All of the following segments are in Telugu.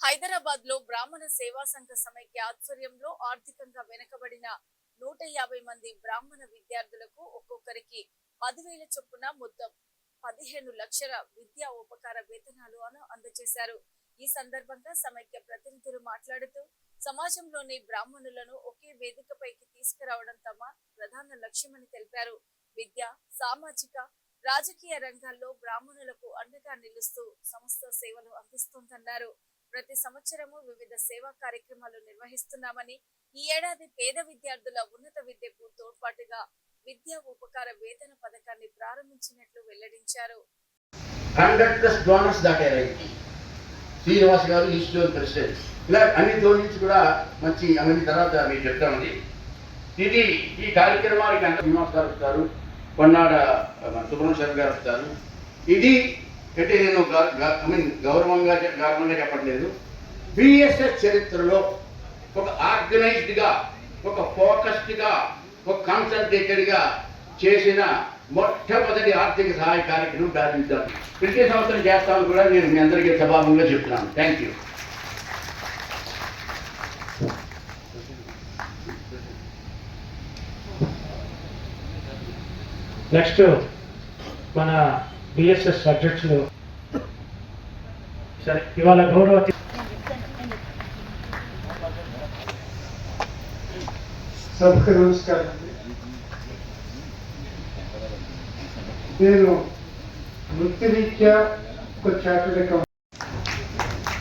హైదరాబాద్ లో బ్రాహ్మణ సేవా సంఘ సమైక్య ఆధ్వర్యంలో ఆర్థికంగా వెనుకబడిన 150 మంది బ్రాహ్మణ విద్యార్థులకు ఒక్కొక్కరికి 10,000 చొప్పున మొత్తం 15 లక్షల విద్యా ఉపకార వేతనాలు అందజేశారు. ఈ సందర్భంగా సమైక్య ప్రతినిధులు మాట్లాడుతూ సమాజంలోని బ్రాహ్మణులను ఒకే వేదికపైకి తీసుకురావడం తమ ప్రధాన లక్ష్యమని తెలిపారు. విద్య, సామాజిక, రాజకీయ రంగాల్లో బ్రాహ్మణులకు అండగా నిలుస్తూ సంస్థ సేవలు అందిస్తోందన్నారు. ప్రతి సంవత్సరము వివిధ సేవా కార్యక్రమాలు నిర్వహిస్తున్నామని, ఈ ఏడాది పేద విద్యార్థుల ఉన్నత విద్యకు తోడ్పాటుగా విద్యా ఉపకార వేతన పథకాన్ని ప్రారంభించినట్లు వెల్లడించారు. శ్రీనివాస్ గారు ఇన్స్టిట్యూట్ ప్రెసిడెంట్, ఇలా అన్ని జోన్స్ కూడా మంచి అన్ని తర్వాత మీరు చెప్తామండి. ఇది ఈ కార్యక్రమానికి అంత శ్రీనివాస్ గారు వస్తారు, కొన్నాడ సుబ్రహ్మణ్య గారు వస్తారు. ఇది అంటే నేను గౌరవంగా చెప్పట్లేదు. బిఎస్ఎస్ చరిత్రలో ఒక ఆర్గనైజ్డ్గా, ఒక ఫోకస్డ్గా, ఒక కాన్సన్ట్రేటెడ్గా చేసిన మొట్టమొదటి ఆర్థిక సహాయ కార్యక్రమం ప్రారంభించాను. ప్రతి సంవత్సరం చేస్తామని కూడా నేను మీ అందరికీ సభాముఖంగా చెప్తున్నాను. Thank you. నెక్స్ట్ మన బిఎస్ఎస్ అధ్యక్షులు సరే ఇవాళ గౌరవ సభకు నమస్కారం. నేను వృత్తిరీత్యా ఒక చార్టెడ్ అకౌంటెంట్.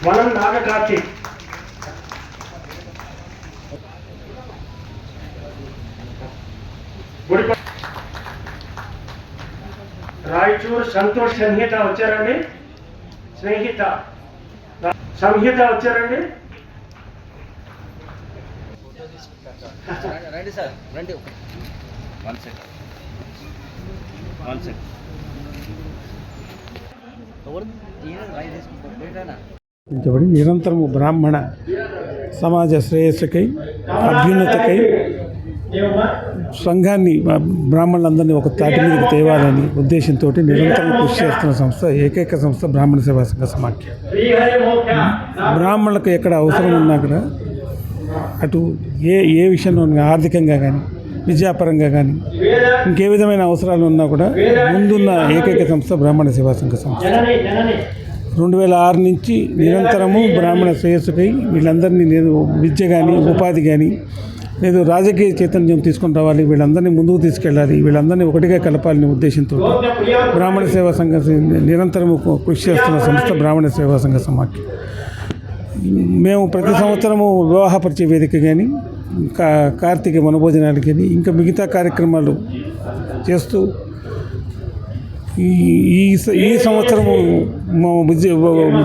మనం నాగకార్తి రాయచూరు సంతోష్ సంహిత వచ్చారండి. సంహిత వచ్చారండి. రండి సార్, రండి. నిరంతరము బ్రాహ్మణ సమాజ శ్రేయస్సుకై, అభ్యున్నతకై సంఘాన్ని, బ్రాహ్మణులందరినీ ఒక తాటి మీదకి తేవాలని ఉద్దేశంతో నిరంతరం కృషి చేస్తున్న సంస్థ ఏకైక సంస్థ బ్రాహ్మణ సేవా సంఘ సమాఖ్య. బ్రాహ్మణులకు ఎక్కడ అవసరం ఉన్నా కూడా, అటు ఏ విషయంలో ఆర్థికంగా కానీ, విద్యాపరంగా కానీ, ఇంకే విధమైన అవసరాలు ఉన్నా కూడా ముందున్న ఏకైక సంస్థ బ్రాహ్మణ సేవా సంఘ సంస్థ. 2006 నుంచి నిరంతరము బ్రాహ్మణ శ్రేయస్సుకై వీళ్ళందరినీ విద్య కానీ, ఉపాధి కానీ, లేదు రాజకీయ చైతన్యం తీసుకొని రావాలి, వీళ్ళందరినీ ముందుకు తీసుకెళ్ళాలి, వీళ్ళందరినీ ఒకటిగా కలపాలనే ఉద్దేశంతో బ్రాహ్మణ సేవా సంఘ నిరంతరం కృషి చేస్తున్న సంస్థ బ్రాహ్మణ సేవా సంఘ సమాఖ్య. మేము ప్రతి సంవత్సరము వివాహ పరిచయ వేదిక కానీ, కార్తీక వనభోజనాలు కానీ, ఇంకా మిగతా కార్యక్రమాలు చేస్తూ ఈ సంవత్సరము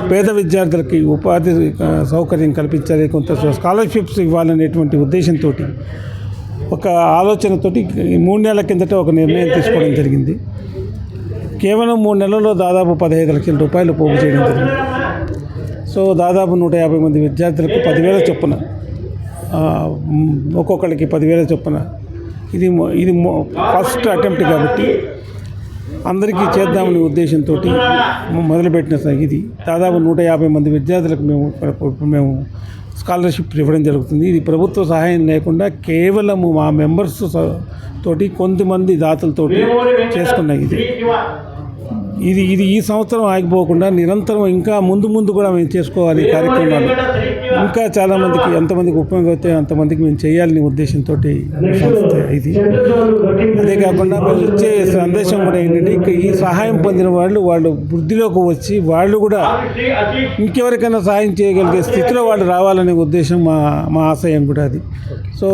పేద విద్యార్థులకి ఉపాధి సౌకర్యం కల్పించాలి, కొంత స్కాలర్షిప్స్ ఇవ్వాలనేటువంటి ఉద్దేశంతో ఒక ఆలోచనతోటి 3 నెలల కిందట ఒక నిర్ణయం తీసుకోవడం జరిగింది. కేవలం 3 నెలల్లో దాదాపు 15 లక్షల రూపాయలు పోగు చేయడం జరిగింది. సో దాదాపు 150 మంది విద్యార్థులకు 10,000 చొప్పున, ఒక్కొక్కరికి 10,000 చొప్పున. ఇది ఫస్ట్ అటెంప్ట్ కాబట్టి అందరికీ చేద్దామనే ఉద్దేశంతో మొదలుపెట్టిన ఇది. దాదాపు 150 మంది విద్యార్థులకు మేము స్కాలర్షిప్ ఇవ్వడం జరుగుతుంది. ఇది ప్రభుత్వ సహాయం లేకుండా కేవలము మా మెంబర్స్ తోటి, కొంతమంది దాతలతోటి చేసుకున్న ఇది ఈ సంవత్సరం ఆగిపోకుండా నిరంతరం ఇంకా ముందు కూడా మేము చేసుకోవాలి కార్యక్రమాలు. ఇంకా చాలామందికి, ఎంతమందికి ఉపయోగం అవుతే అంతమందికి మేము చేయాలనే ఉద్దేశంతో సంస్థ ఇది. అదే కాకుండా మేము ఇచ్చే సందేశం కూడా ఏంటంటే, ఈ సహాయం పొందిన వాళ్ళు వృద్ధిలోకి వచ్చి వాళ్ళు కూడా ఇంకెవరికైనా సహాయం చేయగలిగే స్థితిలో వాళ్ళు రావాలనే ఉద్దేశం మా ఆశయం కూడా అది. సో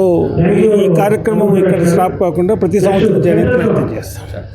ఈ కార్యక్రమం ఇక్కడ స్టాప్ కాకుండా ప్రతి సంవత్సరం చేయడానికి ప్రయత్నం చేస్తాం.